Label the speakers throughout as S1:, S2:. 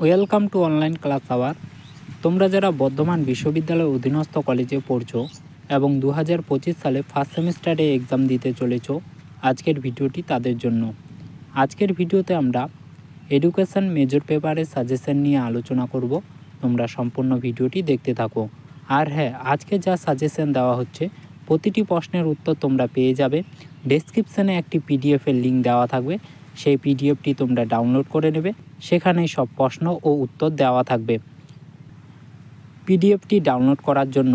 S1: Welcome to online class our. তোমরা যারা বর্ধমান বিশ্ববিদ্যালয়ের অধীনস্থ কলেজে পড়ছো এবং 2025 সালে ফার্স্ট সেমিস্টারে এক্সাম দিতে চলেছো, আজকের ভিডিওটি তাদের জন্য। আজকের ভিডিওতে আমরা এডুকেশন মেজর পেপারের সাজেশন নিয়ে আলোচনা করব। তোমরা সম্পূর্ণ ভিডিওটি দেখতে থাকো। আর হ্যাঁ, আজকে যা সাজেশন দেওয়া হচ্ছে প্রতিটি প্রশ্নের উত্তর তোমরা পেয়ে যাবে। ডেসক্রিপশানে একটি পিডিএফের লিঙ্ক দেওয়া থাকবে, সেই পিডিএফটি তোমরা ডাউনলোড করে নেবে। সেখানে সব প্রশ্ন ও উত্তর দেওয়া থাকবে। পিডিএফটি ডাউনলোড করার জন্য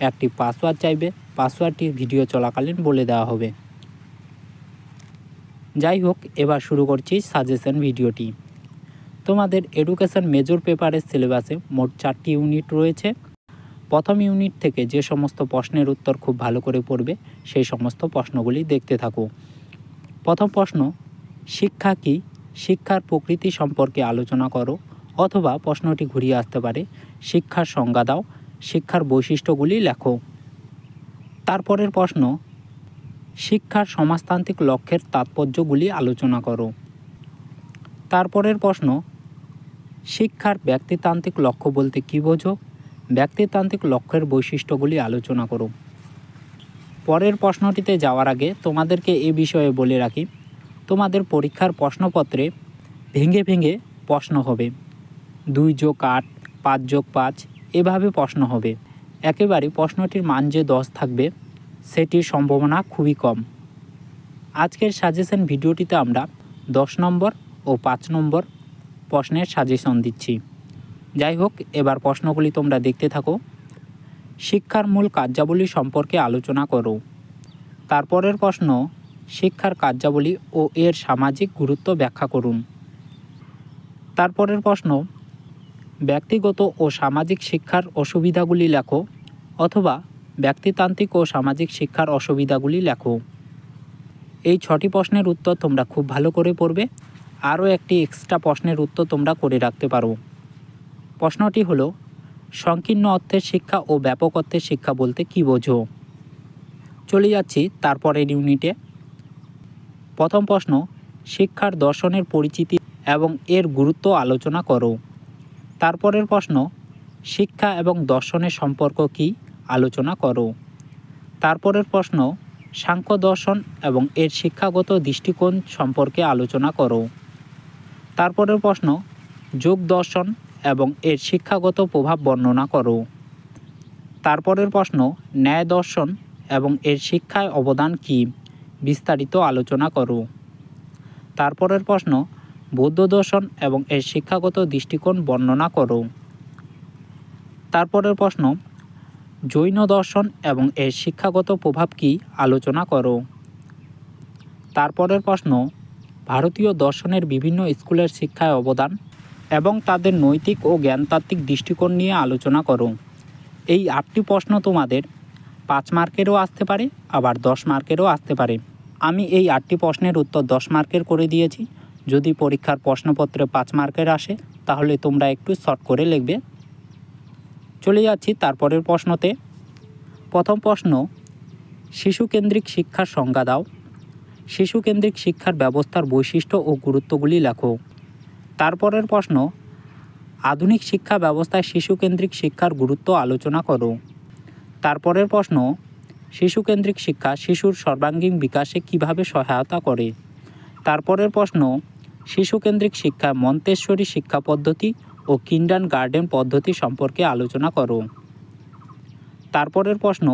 S1: একটি পাসওয়ার্ড চাইবে, পাসওয়ার্ডটি ভিডিও চলাকালীন বলে দেওয়া হবে। যাই হোক, এবার শুরু করছি সাজেশন ভিডিওটি। তোমাদের এডুকেশন মেজর পেপারের সিলেবাসে মোট 4টি ইউনিট রয়েছে। প্রথম ইউনিট থেকে যে সমস্ত প্রশ্নের উত্তর খুব ভালো করে পড়বে সেই সমস্ত প্রশ্নগুলি দেখতে থাকো। প্রথম প্রশ্ন, শিক্ষা কী? শিক্ষার প্রকৃতি সম্পর্কে আলোচনা করো। অথবা প্রশ্নটি ঘুরিয়ে আসতে পারে, শিক্ষার সংজ্ঞা দাও, শিক্ষার বৈশিষ্ট্যগুলি লেখো। তারপরের প্রশ্ন, শিক্ষার সমাজতান্ত্রিক লক্ষ্যের তাৎপর্যগুলি আলোচনা করো। তারপরের প্রশ্ন, শিক্ষার ব্যক্তিতান্ত্রিক লক্ষ্য বলতে কী বোঝো? ব্যক্তিতান্ত্রিক লক্ষ্যের বৈশিষ্ট্যগুলি আলোচনা করো। পরের প্রশ্নটিতে যাওয়ার আগে তোমাদেরকে এ বিষয়ে বলে রাখি, তোমাদের পরীক্ষার প্রশ্নপত্রে ভেঙে ভেঙে প্রশ্ন হবে। 2+8, 5+5 এভাবে প্রশ্ন হবে। একেবারে প্রশ্নটির মান যে 10 থাকবে সেটির সম্ভাবনা খুবই কম। আজকের সাজেশন ভিডিওটিতে আমরা 10 নম্বর ও 5 নম্বর প্রশ্নের সাজেশন দিচ্ছি। যাই হোক, এবার প্রশ্নগুলি তোমরা দেখতে থাকো। শিক্ষার মূল কার্যাবলী সম্পর্কে আলোচনা করো। তারপরের প্রশ্ন, শিক্ষার কার্যাবলী ও এর সামাজিক গুরুত্ব ব্যাখ্যা করুন। তারপরের প্রশ্ন, ব্যক্তিগত ও সামাজিক শিক্ষার অসুবিধাগুলি লেখো। অথবা ব্যক্তিতান্ত্রিক ও সামাজিক শিক্ষার অসুবিধাগুলি লেখো। এই 6টি প্রশ্নের উত্তর তোমরা খুব ভালো করে পড়বে। আরও একটি এক্সট্রা প্রশ্নের উত্তর তোমরা করে রাখতে পারো। প্রশ্নটি হলো, সংকীর্ণ অর্থের শিক্ষা ও ব্যাপক অর্থের শিক্ষা বলতে কী বোঝো? চলে যাচ্ছি তারপরের ইউনিটে। প্রথম প্রশ্ন, শিক্ষার দর্শনের পরিচিতি এবং এর গুরুত্ব আলোচনা করো। তারপরের প্রশ্ন, শিক্ষা এবং দর্শনের সম্পর্ক কী আলোচনা করো। তারপরের প্রশ্ন, সাংখ্য দর্শন এবং এর শিক্ষাগত দৃষ্টিকোণ সম্পর্কে আলোচনা করো। তারপরের প্রশ্ন, যোগ দর্শন এবং এর শিক্ষাগত প্রভাব বর্ণনা করো। তারপরের প্রশ্ন, ন্যায় দর্শন এবং এর শিক্ষায় অবদান কী বিস্তারিত আলোচনা করো। তারপরের প্রশ্ন, বৌদ্ধ দর্শন এবং এর শিক্ষাগত দৃষ্টিকোণ বর্ণনা করো। তারপরের প্রশ্ন, জৈন দর্শন এবং এর শিক্ষাগত প্রভাব কী আলোচনা করো। তারপরের প্রশ্ন, ভারতীয় দর্শনের বিভিন্ন স্কুলের শিক্ষায় অবদান এবং তাদের নৈতিক ও জ্ঞানতাত্ত্বিক দৃষ্টিকোণ নিয়ে আলোচনা করো। এই 8টি প্রশ্ন তোমাদের 5 মার্কেরও আসতে পারে, আবার 10 মার্কেরও আসতে পারে। আমি এই 8টি প্রশ্নের উত্তর 10 মার্কের করে দিয়েছি। যদি পরীক্ষার প্রশ্নপত্রে 5 মার্কের আসে তাহলে তোমরা একটু শর্ট করে লিখবে। চলে যাচ্ছি তারপরের প্রশ্নতে। প্রথম প্রশ্ন, শিশুকেন্দ্রিক শিক্ষার সংজ্ঞা দাও। শিশুকেন্দ্রিক শিক্ষার ব্যবস্থার বৈশিষ্ট্য ও গুরুত্বগুলি লেখো। তারপরের প্রশ্ন, আধুনিক শিক্ষা ব্যবস্থায় শিশুকেন্দ্রিক শিক্ষার গুরুত্ব আলোচনা করো। তারপরের প্রশ্ন, শিশুকেন্দ্রিক শিক্ষা শিশুর সর্বাঙ্গীন বিকাশে কিভাবে সহায়তা করে। তারপরের প্রশ্ন, শিশুকেন্দ্রিক শিক্ষা মন্তেশ্বরী শিক্ষা পদ্ধতি ও কিন্ডারগার্টেন পদ্ধতি সম্পর্কে আলোচনা করো। তারপরের প্রশ্ন,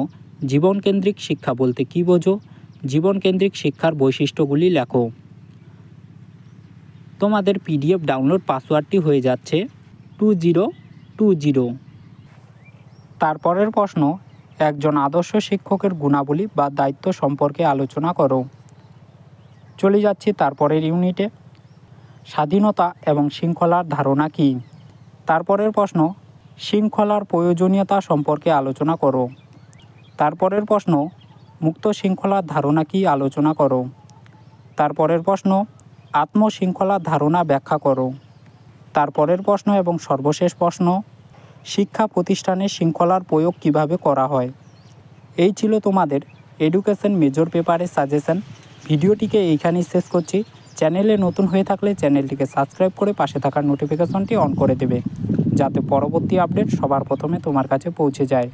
S1: জীবনকেন্দ্রিক শিক্ষা বলতে কী বোঝো? জীবনকেন্দ্রিক শিক্ষার বৈশিষ্ট্যগুলি লেখো। তোমাদের পিডিএফ ডাউনলোড পাসওয়ার্ডটি হয়ে যাচ্ছে 2020। তারপরের প্রশ্ন, একজন আদর্শ শিক্ষকের গুণাবলী বা দায়িত্ব সম্পর্কে আলোচনা করো। চলে যাচ্ছি তারপরের ইউনিটে। স্বাধীনতা এবং শৃঙ্খলার ধারণা কী? তারপরের প্রশ্ন, শৃঙ্খলার প্রয়োজনীয়তা সম্পর্কে আলোচনা করো। তারপরের প্রশ্ন, মুক্ত শৃঙ্খলার ধারণা কী আলোচনা করো। তারপরের প্রশ্ন, আত্মশৃঙ্খলার ধারণা ব্যাখ্যা করো। তারপরের প্রশ্ন এবং সর্বশেষ প্রশ্ন, শিক্ষা প্রতিষ্ঠানে শৃঙ্খলার প্রয়োগ কিভাবে করা হয়। এই ছিল তোমাদের এডুকেশন মেজর পেপারের সাজেশন। ভিডিওটিকে এইখানেই শেষ করছি। চ্যানেলে নতুন হয়ে থাকলে চ্যানেলটিকে সাবস্ক্রাইব করে পাশে থাকার নোটিফিকেশনটি অন করে দেবে, যাতে পরবর্তী আপডেট সবার প্রথমে তোমার কাছে পৌঁছে যায়।